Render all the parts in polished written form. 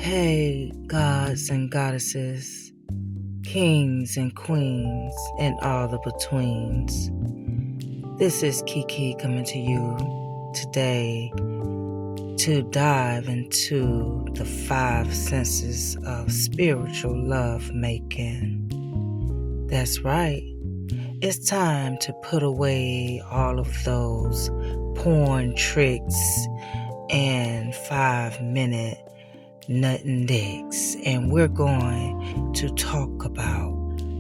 Hey, gods and goddesses, kings and queens, and all the betweens. This is Kiki coming to you today to dive into the 5 senses of spiritual love making. That's right. It's time to put away all of those porn tricks and 5-minute nut and dicks, and we're going to talk about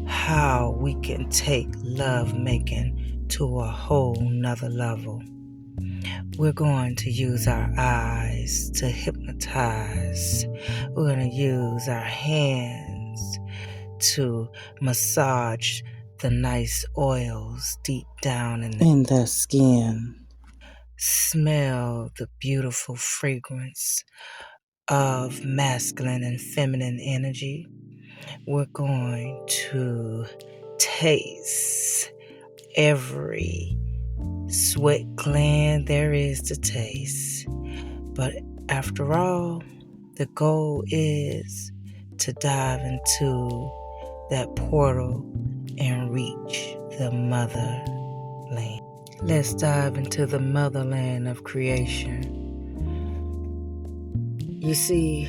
how we can take love making to a whole nother level. We're going to use our eyes to hypnotize. We're going to use our hands to massage the nice oils deep down in the skin. Smell the beautiful fragrance of masculine and feminine energy. We're going to taste every sweat gland there is to taste. But after all, the goal is to dive into that portal and reach the motherland. Let's dive into the motherland of creation. You see,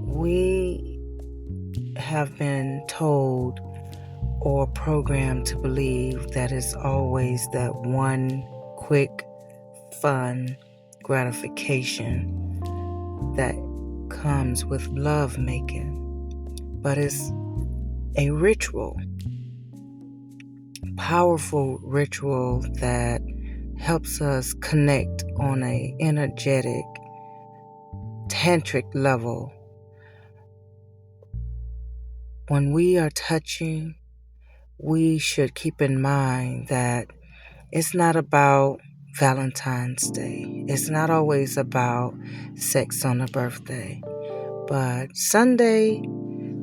we have been told or programmed to believe that it's always that one quick, fun gratification that comes with love making. But it's a ritual, powerful ritual that helps us connect on an energetic, tantric level. When we are touching, we should keep in mind that it's not about Valentine's Day. It's not always about sex on a birthday. But Sunday,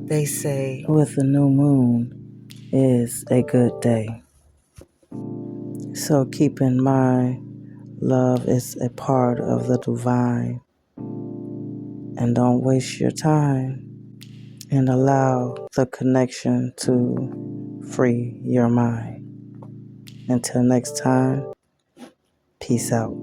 they say, with the new moon is a good day. So keep in mind, love is a part of the divine. And don't waste your time and allow the connection to free your mind. Until next time, peace out.